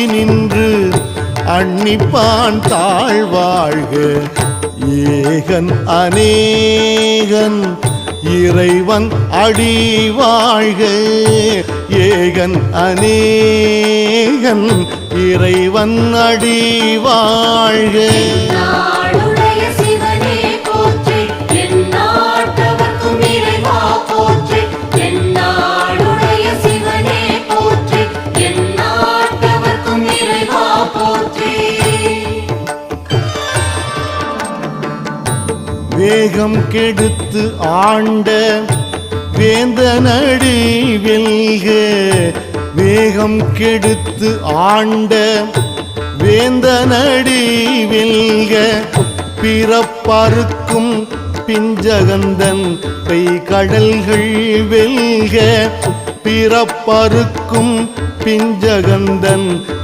நின்று அன்னிப்பான் தாழ்வாழ்க. ஏகன் அநேகன் இறைவன் அடி வாழ்க. ஏகன் அநேகன் இறைவன் அடி வாழ்க. வேகம் கெடுத்து ஆண்ட வேந்தனடி வெல்க. வேகம் கெடுத்து ஆண்ட வேந்தனடி வெல்க. பிறப்பறுக்கும் பிஞ்சகந்தன் பெய்கடல்கள் வெல்க. பிறப்பறுக்கும் பிஞ்சகந்தன்